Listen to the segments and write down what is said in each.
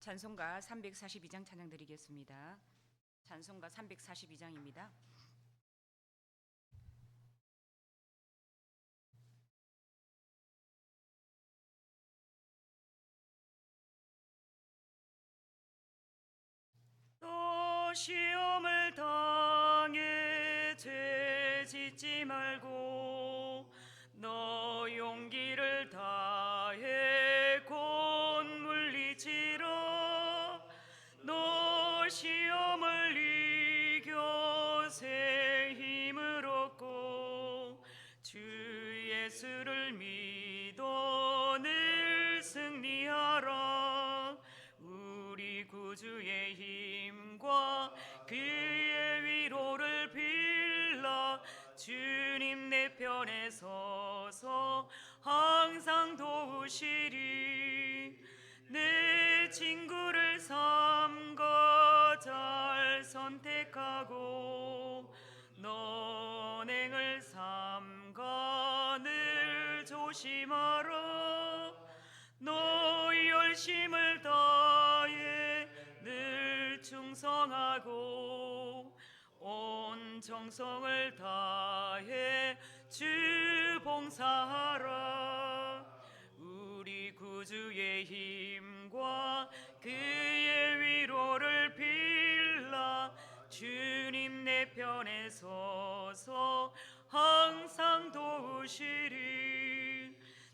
찬송가 342장 찬양 드리겠습니다. 찬송가 342장입니다. 또 시험을 당해 죄 짓지 말고 너 용기를 다해 곧 물리치라. 너 시험을 이겨 새 힘을 얻고 주 예수를 믿어 늘 승리하라. 우리 구주의 힘과 그의 위로를 빌라. 주님 내 편에 서서 항상 도우시리. 내 친구를 삼가 잘 선택하고 너 언행을 삼가 늘 조심하라. 너 열심을 다해 늘 충성하고 온 정성을 다해 주 봉사하라. 우리 구주의 힘과 그의 위로를 빌라. 주님 내 편에 서서 항상 도우시리.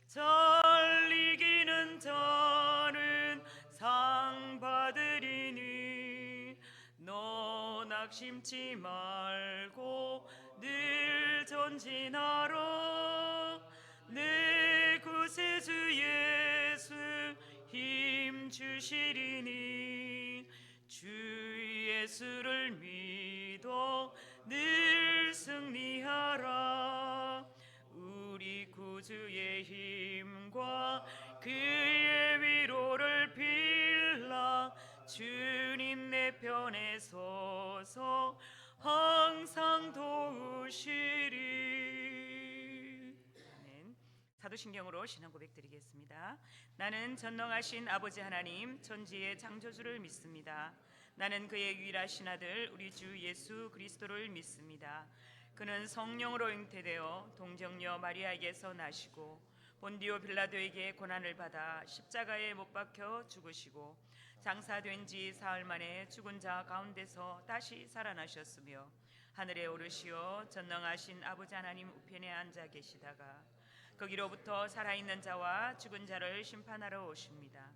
잘 이기는 자는 상 받으리니 너 낙심치 말고 늘 전진하라. 내 구세주 예수 힘 주시리니 주 예수를 믿어 늘 승리하라. 우리 구주의 힘과 그의 위로를 빌라. 주님 내 편에 서서 항상 도우시리. 아멘. 사도신경으로 신앙 고백 드리겠습니다. 나는 전능하신 아버지 하나님 천지의 창조주를 믿습니다. 나는 그의 유일하신 아들 우리 주 예수 그리스도를 믿습니다. 그는 성령으로 잉태되어 동정녀 마리아에게서 나시고 본디오 빌라도에게 고난을 받아 십자가에 못 박혀 죽으시고 장사된 지 사흘 만에 죽은 자 가운데서 다시 살아나셨으며 하늘에 오르시어 전능하신 아버지 하나님 우편에 앉아 계시다가 거기로부터 살아있는 자와 죽은 자를 심판하러 오십니다.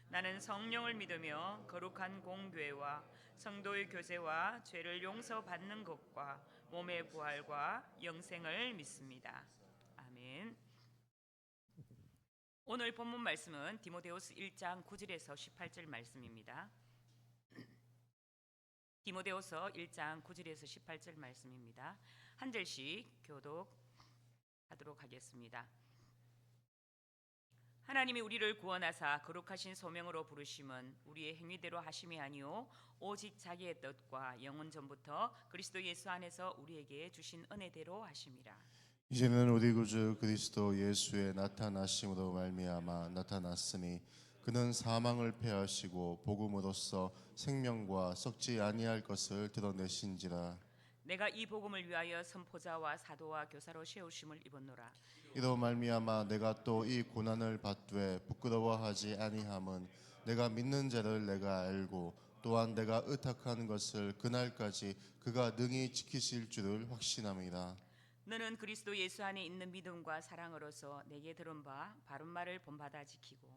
나는 성령을 믿으며 거룩한 공교회와 성도의 교제와 죄를 용서받는 것과 몸의 부활과 영생을 믿습니다. 아멘. 오늘 본문 말씀은 디모데후서 1장 9절에서 18절 말씀입니다. 디모데후서 1장 9절에서 18절 말씀입니다. 한 절씩 교독하도록 하겠습니다. 하나님이 우리를 구원하사 거룩하신 소명으로 부르심은 우리의 행위대로 하심이 아니요 오직 자기의 뜻과 영원 전부터 그리스도 예수 안에서 우리에게 주신 은혜대로 하심이라. 이제는 우리 구주 그리스도 예수의 나타나심으로 말미암아 나타났으니 그는 사망을 패하시고 복음으로써 생명과 썩지 아니할 것을 드러내신지라. 내가 이 복음을 위하여 선포자와 사도와 교사로 세우심을 입었노라. 이로 말미암아 내가 또 이 고난을 받되 부끄러워하지 아니함은 내가 믿는 자를 내가 알고 또한 내가 의탁한 것을 그날까지 그가 능히 지키실 줄을 확신함이라. 너는 그리스도 예수 안에 있는 믿음과 사랑으로서 내게 들은 바 바른 말을 본받아 지키고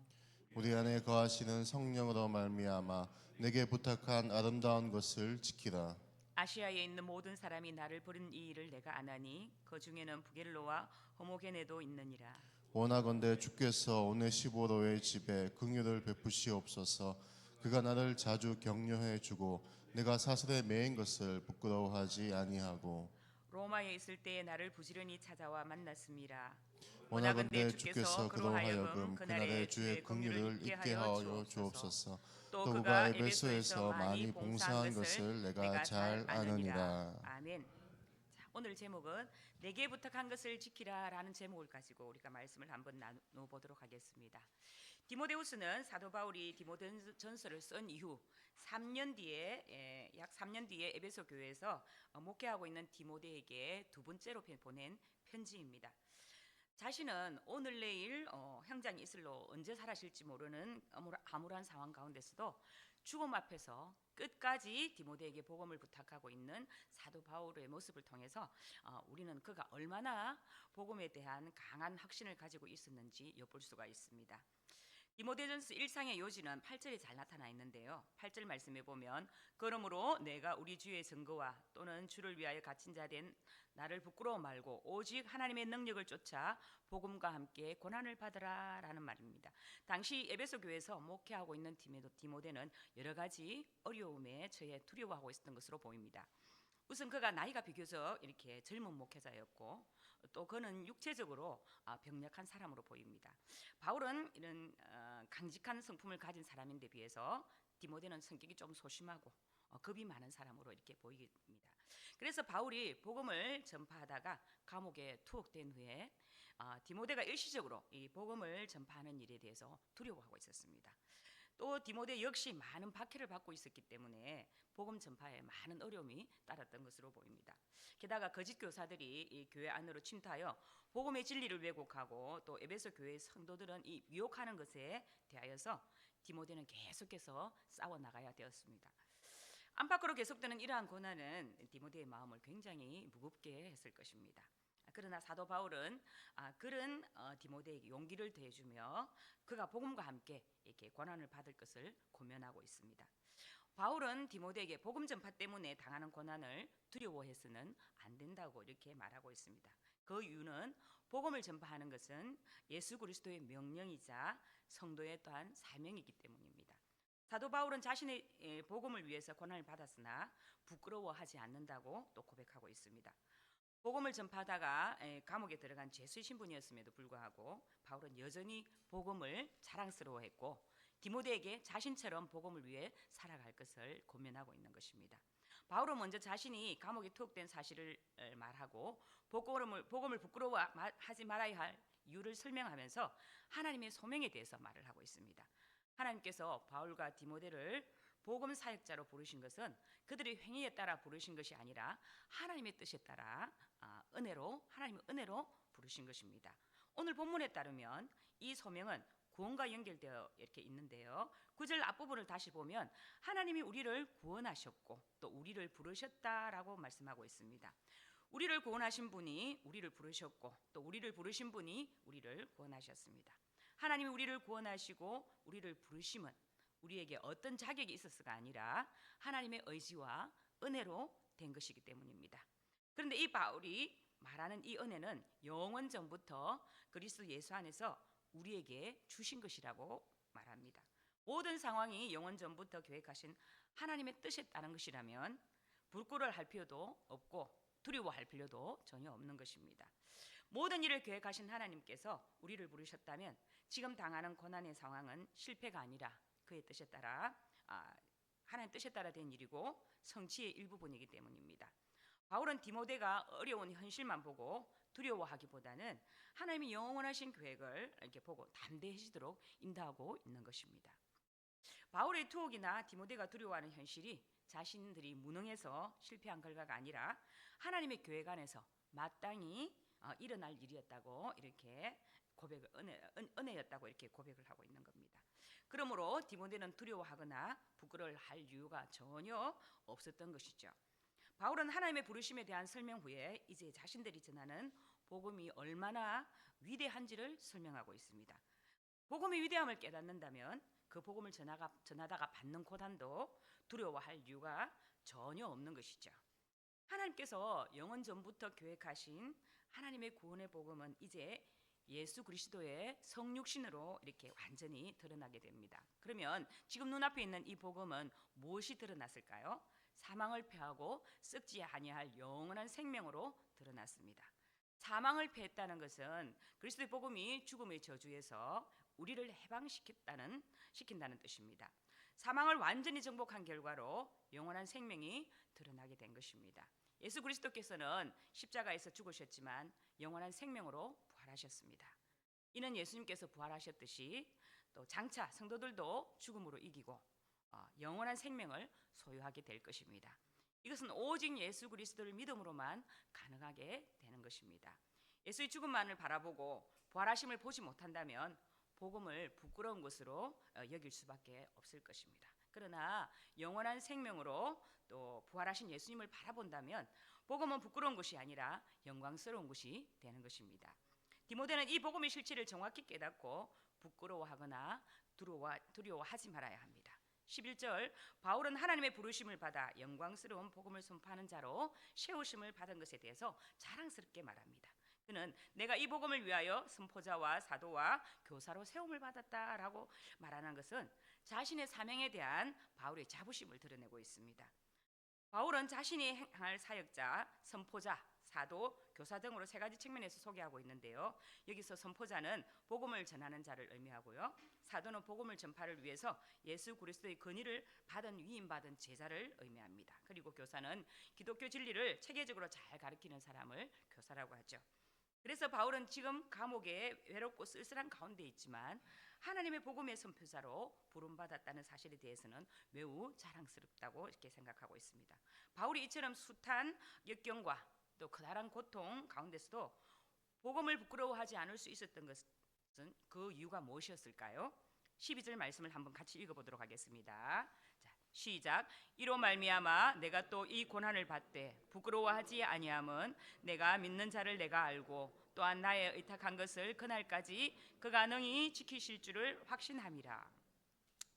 우리 안에 거하시는 성령으로 말미암아 내게 부탁한 아름다운 것을 지키라. 아시아에 있는 모든 사람이 나를 부른 이 일을 내가 아나니 그 중에는 부겔로와 호모게네도 있느니라. 원하건대 주께서 오네시보로의 집에 긍휼을 베푸시옵소서. 그가 나를 자주 격려해 주고 내가 사슬에 매인 것을 부끄러워하지 아니하고 로마에 있을 때에 나를 부지런히 찾아와 만났음이라. 원하건대 주께서 그로 하여금 그날의 주의 긍휼을 잊게 하여 주옵소서. 또 그가 에베소에서 많이 봉사한 것을 내가 잘 아느니라. 아멘. 자, 오늘 제목은 내게 부탁한 것을 지키라라는 제목을 가지고 우리가 말씀을 한번 나눠보도록 하겠습니다. 디모데후서는 사도 바울이 디모데전서를 쓴 이후 3년 뒤에 약 3년 뒤에 에베소 교회에서 목회하고 있는 디모데에게 두 번째로 보낸 편지입니다. 자신은 오늘 내일 형장 이슬로 언제 사라질지 모르는 암울한 상황 가운데서도 죽음 앞에서 끝까지 디모데에게 복음을 부탁하고 있는 사도 바울의 모습을 통해서 우리는 그가 얼마나 복음에 대한 강한 확신을 가지고 있었는지 엿볼 수가 있습니다. 디모데전서 1장의 요지는 8절에 잘 나타나 있는데요. 8절 말씀에 보면 그러므로 내가 우리 주의 증거와 또는 주를 위하여 갇힌 자 된 나를 부끄러워 말고 오직 하나님의 능력을 쫓아 복음과 함께 고난을 받으라 라는 말입니다. 당시 에베소 교회에서 목회하고 있는 디모데는 여러 가지 어려움에 처해 두려워하고 있었던 것으로 보입니다. 우선 그가 나이가 비교적 이렇게 젊은 목회자였고 또 그는 육체적으로 병력한 사람으로 보입니다. 바울은 이런 강직한 성품을 가진 사람인데 비해서 디모데는 성격이 좀 소심하고 겁이 많은 사람으로 이렇게 보입니다. 그래서 바울이 복음을 전파하다가 감옥에 투옥된 후에 디모데가 일시적으로 이 복음을 전파하는 일에 대해서 두려워하고 있었습니다. 또 디모데 역시 많은 박해를 받고 있었기 때문에 복음 전파에 많은 어려움이 따랐던 것으로 보입니다. 게다가 거짓 교사들이 이 교회 안으로 침투하여 복음의 진리를 왜곡하고 또 에베소 교회의 성도들은 이 유혹하는 것에 대하여서 디모데는 계속해서 싸워 나가야 되었습니다. 안팎으로 계속되는 이러한 고난은 디모데의 마음을 굉장히 무겁게 했을 것입니다. 그러나 사도 바울은 그런 디모데에게 용기를 더해주며 그가 복음과 함께 이렇게 고난을 받을 것을 고면하고 있습니다. 바울은 디모데에게 복음 전파 때문에 당하는 고난을 두려워해서는 안 된다고 이렇게 말하고 있습니다. 그 이유는 복음을 전파하는 것은 예수 그리스도의 명령이자 성도의 또한 사명이기 때문입니다. 사도 바울은 자신의 복음을 위해서 고난을 받았으나 부끄러워하지 않는다고 또 고백하고 있습니다. 복음을 전파하다가 감옥에 들어간 죄수의 신분이었음에도 불구하고 바울은 여전히 복음을 자랑스러워했고 디모데에게 자신처럼 복음을 위해 살아갈 것을 고면하고 있는 것입니다. 바울은 먼저 자신이 감옥에 투옥된 사실을 말하고 복음을 부끄러워하지 말아야 할 이유를 설명하면서 하나님의 소명에 대해서 말을 하고 있습니다. 하나님께서 바울과 디모데를 복음 사역자로 부르신 것은 그들의 행위에 따라 부르신 것이 아니라 하나님의 뜻에 따라 하나님의 은혜로 부르신 것입니다. 오늘 본문에 따르면 이 소명은 구원과 연결되어 이렇게 있는데요. 9절 앞부분을 다시 보면 하나님이 우리를 구원하셨고 또 우리를 부르셨다라고 말씀하고 있습니다. 우리를 구원하신 분이 우리를 부르셨고 또 우리를 부르신 분이 우리를 구원하셨습니다. 하나님이 우리를 구원하시고 우리를 부르심은 우리에게 어떤 자격이 있었어가 아니라 하나님의 의지와 은혜로 된 것이기 때문입니다. 그런데 이 바울이 말하는 이 은혜는 영원 전부터 그리스도 예수 안에서 우리에게 주신 것이라고 말합니다. 모든 상황이 영원 전부터 계획하신 하나님의 뜻에 따른 것이라면 부끄러워할 필요도 없고 두려워할 필요도 전혀 없는 것입니다. 모든 일을 계획하신 하나님께서 우리를 부르셨다면 지금 당하는 고난의 상황은 실패가 아니라 그의 뜻에 따라 하나님 뜻에 따라 된 일이고 성취의 일부분이기 때문입니다. 바울은 디모데가 어려운 현실만 보고 두려워하기보다는 하나님이 영원하신 계획을 이렇게 보고 담대해지도록 인도하고 있는 것입니다. 바울의 투옥이나 디모데가 두려워하는 현실이 자신들이 무능해서 실패한 결과가 아니라 하나님의 계획 안에서 마땅히 일어날 일이었다고 이렇게 은혜였다고 이렇게 고백을 하고 있는 겁니다. 그러므로 디모데는 두려워하거나 부끄러워할 이유가 전혀 없었던 것이죠. 바울은 하나님의 부르심에 대한 설명 후에 이제 자신들이 전하는 복음이 얼마나 위대한지를 설명하고 있습니다. 복음의 위대함을 깨닫는다면 그 복음을 전하다가 받는 고난도 두려워할 이유가 전혀 없는 것이죠. 하나님께서 영원 전부터 계획하신 하나님의 구원의 복음은 이제 예수 그리스도의 성육신으로 이렇게 완전히 드러나게 됩니다. 그러면 지금 눈앞에 있는 이 복음은 무엇이 드러났을까요? 사망을 패하고 썩지 아니할 영원한 생명으로 드러났습니다. 사망을 패했다는 것은 그리스도의 복음이 죽음의 저주에서 우리를 해방시킨다는 뜻입니다. 사망을 완전히 정복한 결과로 영원한 생명이 드러나게 된 것입니다. 예수 그리스도께서는 십자가에서 죽으셨지만 영원한 생명으로 부활하셨습니다. 이는 예수님께서 부활하셨듯이 또 장차 성도들도 죽음으로 이기고 영원한 생명을 소유하게 될 것입니다. 이것은 오직 예수 그리스도를 믿음으로만 가능하게 되는 것입니다. 예수의 죽음만을 바라보고 부활하심을 보지 못한다면 복음을 부끄러운 것으로 여길 수밖에 없을 것입니다. 그러나 영원한 생명으로 또 부활하신 예수님을 바라본다면 복음은 부끄러운 것이 아니라 영광스러운 것이 되는 것입니다. 디모데는 이 복음의 실체를 정확히 깨닫고 부끄러워하거나 두려워하지 말아야 합니다. 11절 바울은 하나님의 부르심을 받아 영광스러운 복음을 선포하는 자로 세우심을 받은 것에 대해서 자랑스럽게 말합니다. 그는 내가 이 복음을 위하여 선포자와 사도와 교사로 세움을 받았다라고 말하는 것은 자신의 사명에 대한 바울의 자부심을 드러내고 있습니다. 바울은 자신이 행할 사역자, 선포자, 사도, 교사 등으로 세 가지 측면에서 소개하고 있는데요. 여기서 선포자는 복음을 전하는 자를 의미하고요. 사도는 복음을 전파를 위해서 예수 그리스도의 권위를 받은 위임받은 제자를 의미합니다. 그리고 교사는 기독교 진리를 체계적으로 잘 가르치는 사람을 교사라고 하죠. 그래서 바울은 지금 감옥에 외롭고 쓸쓸한 가운데 있지만 하나님의 복음의 선포자로 부름받았다는 사실에 대해서는 매우 자랑스럽다고 이렇게 생각하고 있습니다. 바울이 이처럼 숱한 역경과 또 커다란 고통 가운데서도 복음을 부끄러워하지 않을 수 있었던 것은 그 이유가 무엇이었을까요? 12절 말씀을 한번 같이 읽어보도록 하겠습니다. 자, 시작. 이로 말미암아 내가 또 이 고난을 받되 부끄러워하지 아니함은 내가 믿는 자를 내가 알고 또한 나의 의탁한 것을 그날까지 그가 능히 지키실 줄을 확신함이라.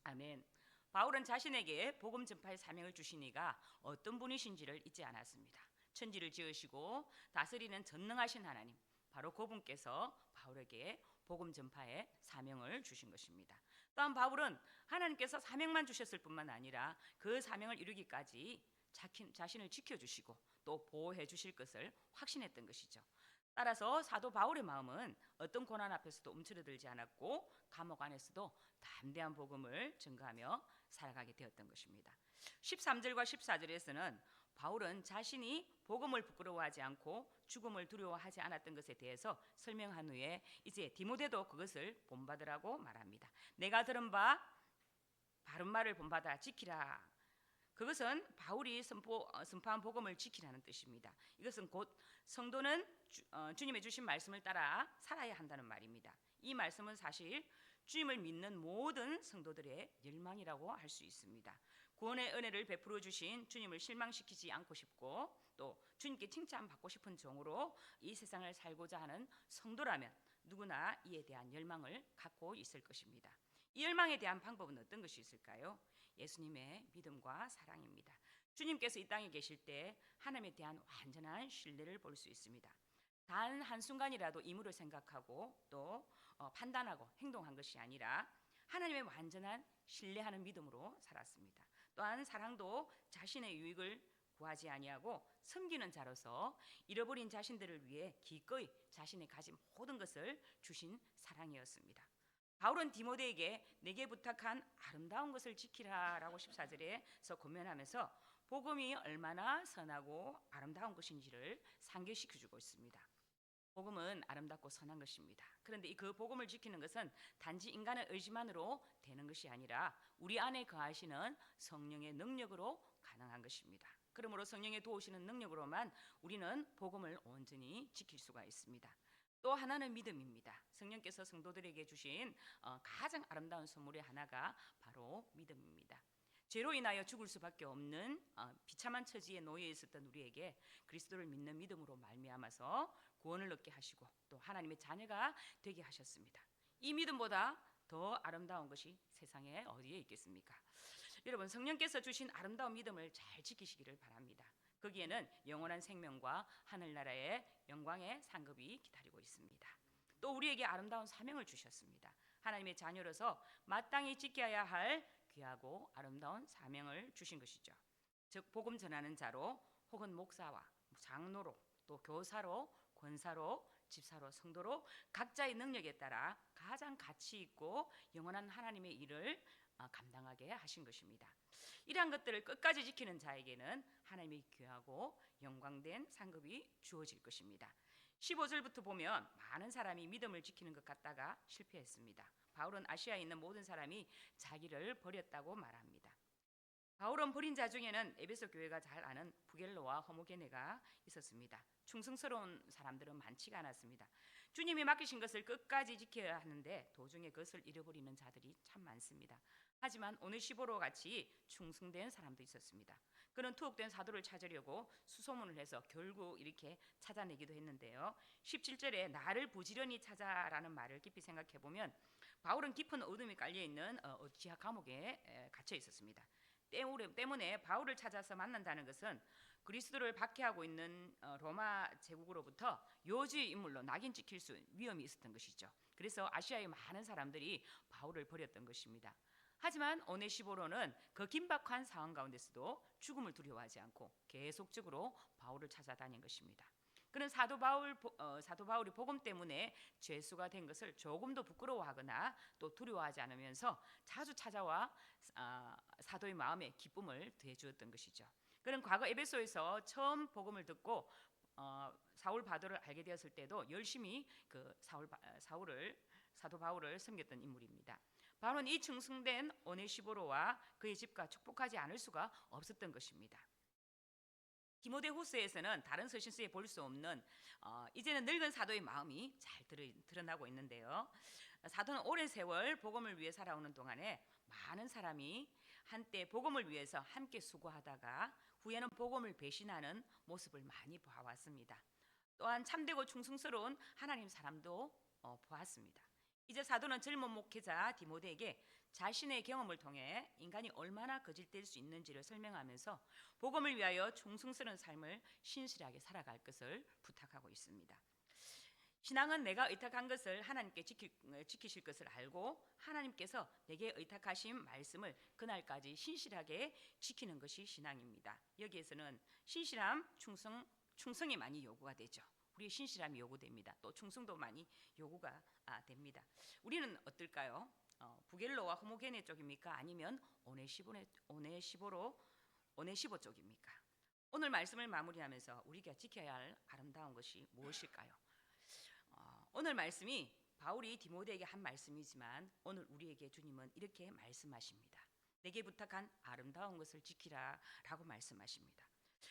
아멘. 바울은 자신에게 복음 전파의 사명을 주신 이가 어떤 분이신지를 잊지 않았습니다. 천지를 지으시고 다스리는 전능하신 하나님, 바로 그분께서 바울에게 복음 전파의 사명을 주신 것입니다. 또한 바울은 하나님께서 사명만 주셨을 뿐만 아니라 그 사명을 이루기까지 자신을 지켜주시고 또 보호해 주실 것을 확신했던 것이죠. 따라서 사도 바울의 마음은 어떤 고난 앞에서도 움츠러들지 않았고 감옥 안에서도 담대한 복음을 전가하며 살아가게 되었던 것입니다. 13절과 14절에서는 바울은 자신이 복음을 부끄러워하지 않고 죽음을 두려워하지 않았던 것에 대해서 설명한 후에 이제 디모데도 그것을 본받으라고 말합니다. 내가 들은 바 바른 말을 본받아 지키라. 그것은 바울이 선포한 복음을 지키라는 뜻입니다. 이것은 곧 성도는 주님의 주신 말씀을 따라 살아야 한다는 말입니다. 이 말씀은 사실 주님을 믿는 모든 성도들의 열망이라고 할 수 있습니다. 구원의 은혜를 베풀어 주신 주님을 실망시키지 않고 싶고 또 주님께 칭찬받고 싶은 종으로 이 세상을 살고자 하는 성도라면 누구나 이에 대한 열망을 갖고 있을 것입니다. 이 열망에 대한 방법은 어떤 것이 있을까요? 예수님의 믿음과 사랑입니다. 주님께서 이 땅에 계실 때 하나님에 대한 완전한 신뢰를 볼 수 있습니다. 단 한순간이라도 임무를 생각하고 또 판단하고 행동한 것이 아니라 하나님의 완전한 신뢰하는 믿음으로 살았습니다. 또한 사랑도 자신의 유익을 구하지 아니하고 섬기는 자로서 잃어버린 자신들을 위해 기꺼이 자신의 가진 모든 것을 주신 사랑이었습니다. 바울은 디모데에게 내게 부탁한 아름다운 것을 지키라라고 14절에서 권면하면서 복음이 얼마나 선하고 아름다운 것인지를 상기시켜주고 있습니다. 복음은 아름답고 선한 것입니다. 그런데 그 복음을 지키는 것은 단지 인간의 의지만으로 되는 것이 아니라 우리 안에 거하시는 성령의 능력으로 가능한 것입니다. 그러므로 성령의 도우시는 능력으로만 우리는 복음을 온전히 지킬 수가 있습니다. 또 하나는 믿음입니다. 성령께서 성도들에게 주신 가장 아름다운 선물의 하나가 바로 믿음입니다. 죄로 인하여 죽을 수밖에 없는 비참한 처지에 놓여 있었던 우리에게 그리스도를 믿는 믿음으로 말미암아서 구원을 얻게 하시고 또 하나님의 자녀가 되게 하셨습니다. 이 믿음보다 더 아름다운 것이 세상에 어디에 있겠습니까? 여러분, 성령께서 주신 아름다운 믿음을 잘 지키시기를 바랍니다. 거기에는 영원한 생명과 하늘나라의 영광의 상급이 기다리고 있습니다. 또 우리에게 아름다운 사명을 주셨습니다. 하나님의 자녀로서 마땅히 지켜야 할 귀하고 아름다운 사명을 주신 것이죠. 즉 복음 전하는 자로 혹은 목사와 장로로 또 교사로 권사로 집사로 성도로 각자의 능력에 따라 가장 가치 있고 영원한 하나님의 일을 감당하게 하신 것입니다. 이러한 것들을 끝까지 지키는 자에게는 하나님의 귀하고 영광된 상급이 주어질 것입니다. 15절부터 보면 많은 사람이 믿음을 지키는 것 같다가 실패했습니다. 바울은 아시아에 있는 모든 사람이 자기를 버렸다고 말합니다. 바울은 버린 자 중에는 에베소 교회가 잘 아는 부겔로와 허모게네가 있었습니다. 충성스러운 사람들은 많지가 않았습니다. 주님이 맡기신 것을 끝까지 지켜야 하는데 도중에 그것을 잃어버리는 자들이 참 많습니다. 하지만 오네시보로 같이 충성된 사람도 있었습니다. 그는 투옥된 사도를 찾으려고 수소문을 해서 결국 이렇게 찾아내기도 했는데요. 17절에 나를 부지런히 찾아라는 말을 깊이 생각해 보면 바울은 깊은 어둠이 깔려있는 지하 감옥에 갇혀 있었습니다. 때문에 바울을 찾아서 만난다는 것은 그리스도를 박해하고 있는 로마 제국으로부터 요주의 인물로 낙인 찍힐 위험이 있었던 것이죠. 그래서 아시아의 많은 사람들이 바울을 버렸던 것입니다. 하지만 오네시보로는 그 긴박한 상황 가운데서도 죽음을 두려워하지 않고 계속적으로 바울을 찾아다닌 것입니다. 그는 사도 바울이 복음 때문에 죄수가 된 것을 조금도 부끄러워하거나 또 두려워하지 않으면서 자주 찾아와 사도의 마음에 기쁨을 더해주었던 것이죠. 그는 과거 에베소에서 처음 복음을 듣고 사울 바도를 알게 되었을 때도 열심히 그 사도 바울을 섬겼던 인물입니다. 바울은 이 충성된 오네시보로와 그의 집과 축복하지 않을 수가 없었던 것입니다. 디모데후서에서는 다른 서신서에 볼 수 없는 이제는 늙은 사도의 마음이 잘 드러나고 있는데요. 사도는 오랜 세월 복음을 위해 살아오는 동안에 많은 사람이 한때 복음을 위해서 함께 수고하다가 후에는 복음을 배신하는 모습을 많이 보아왔습니다. 또한 참되고 충성스러운 하나님 사람도 보았습니다. 이제 사도는 젊은 목회자 디모데에게 자신의 경험을 통해 인간이 얼마나 거짓될 수 있는지를 설명하면서 복음을 위하여 충성스러운 삶을 신실하게 살아갈 것을 부탁하고 있습니다. 신앙은 내가 의탁한 것을 하나님께 지키실 것을 알고 하나님께서 내게 의탁하신 말씀을 그날까지 신실하게 지키는 것이 신앙입니다. 여기에서는 신실함, 충성이 많이 요구가 되죠. 우리의 신실함이 요구됩니다. 또 충성도 많이 요구가 됩니다. 우리는 어떨까요? 부겔로와 호모게네 쪽입니까? 아니면 오네시보 쪽입니까? 오늘 말씀을 마무리하면서 우리가 지켜야 할 아름다운 것이 무엇일까요? 오늘 말씀이 바울이 디모데에게 한 말씀이지만 오늘 우리에게 주님은 이렇게 말씀하십니다. 내게 부탁한 아름다운 것을 지키라 라고 말씀하십니다.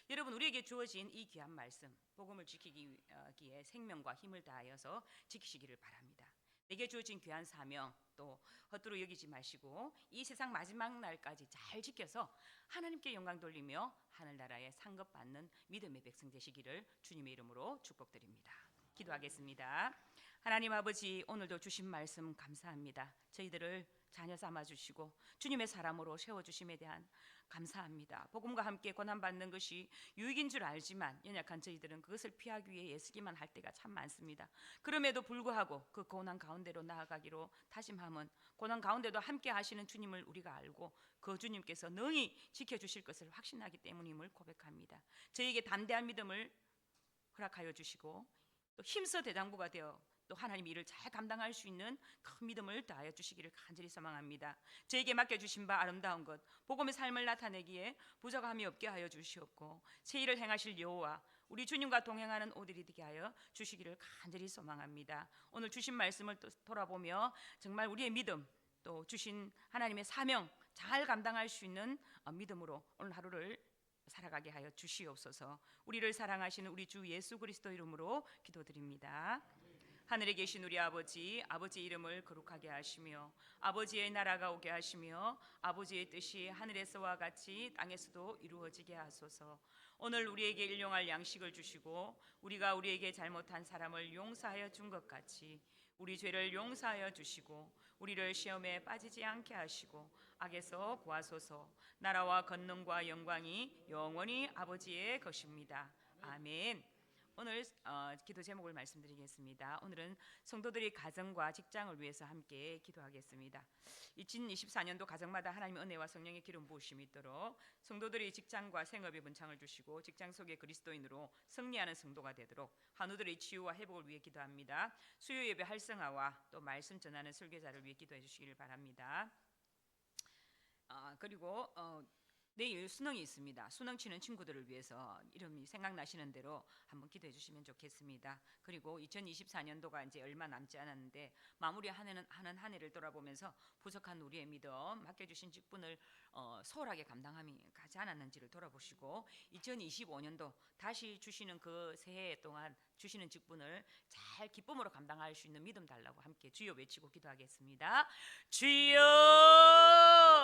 여러분, 우리에게 주어진 이 귀한 말씀, 복음을 지키기에 생명과 힘을 다하여서 지키시기를 바랍니다. 내게 주어진 귀한 사명 또 헛되이 여기지 마시고 이 세상 마지막 날까지 잘 지켜서 하나님께 영광 돌리며 하늘나라에 상급받는 믿음의 백성 되시기를 주님의 이름으로 축복드립니다. 기도하겠습니다. 하나님 아버지, 오늘도 주신 말씀 감사합니다. 저희들을 자녀 삼아 주시고 주님의 사람으로 세워주심에 대한 감사합니다. 복음과 함께 고난받는 것이 유익인 줄 알지만 연약한 저희들은 그것을 피하기 위해 애쓰기만 할 때가 참 많습니다. 그럼에도 불구하고 그 고난 가운데로 나아가기로 다짐함은 고난 가운데도 함께 하시는 주님을 우리가 알고 그 주님께서 능히 지켜주실 것을 확신하기 때문임을 고백합니다. 저희에게 담대한 믿음을 허락하여 주시고 또 힘써 대장부가 되어 또 하나님 일을 잘 감당할 수 있는 큰 믿음을 다하여 주시기를 간절히 소망합니다. 저에게 맡겨주신 바 아름다운 것 복음의 삶을 나타내기에 부족함이 없게 하여 주시옵고 새 일을 행하실 여호와 우리 주님과 동행하는 오들이 되게 하여 주시기를 간절히 소망합니다. 오늘 주신 말씀을 또 돌아보며 정말 우리의 믿음 또 주신 하나님의 사명 잘 감당할 수 있는 믿음으로 오늘 하루를 살아가게 하여 주시옵소서. 우리를 사랑하시는 우리 주 예수 그리스도 이름으로 기도드립니다. 하늘에 계신 우리 아버지, 아버지의 이름을 거룩하게 하시며 아버지의 나라가 오게 하시며 아버지의 뜻이 하늘에서와 같이 땅에서도 이루어지게 하소서. 오늘 우리에게 일용할 양식을 주시고 우리가 우리에게 잘못한 사람을 용서하여 준 것 같이 우리 죄를 용서하여 주시고 우리를 시험에 빠지지 않게 하시고 악에서 구하소서. 나라와 권능과 영광이 영원히 아버지의 것입니다. 아멘. 오늘 기도 제목을 말씀드리겠습니다. 오늘은 성도들이 가정과 직장을 위해서 함께 기도하겠습니다. 2024년도 가정마다 하나님의 은혜와 성령의 기름 부으심이 있도록 성도들이 직장과 생업에 번창을 주시고 직장 속의 그리스도인으로 승리하는 성도가 되도록 한우들의 치유와 회복을 위해 기도합니다. 수요 예배 활성화와 또 말씀 전하는 설교자를 위해 기도해 주시기를 바랍니다. 그리고 내일 수능이 있습니다. 수능 치는 친구들을 위해서 이름이 생각나시는 대로 한번 기도해 주시면 좋겠습니다. 그리고 2024년도가 이제 얼마 남지 않았는데 마무리하는 한 해를 돌아보면서 부족한 우리의 믿음, 맡겨주신 직분을 소홀하게 감당함이 가지 않았는지를 돌아보시고 2025년도 다시 주시는 그 새해 동안 주시는 직분을 잘 기쁨으로 감당할 수 있는 믿음 달라고 함께 주여 외치고 기도하겠습니다. 주여!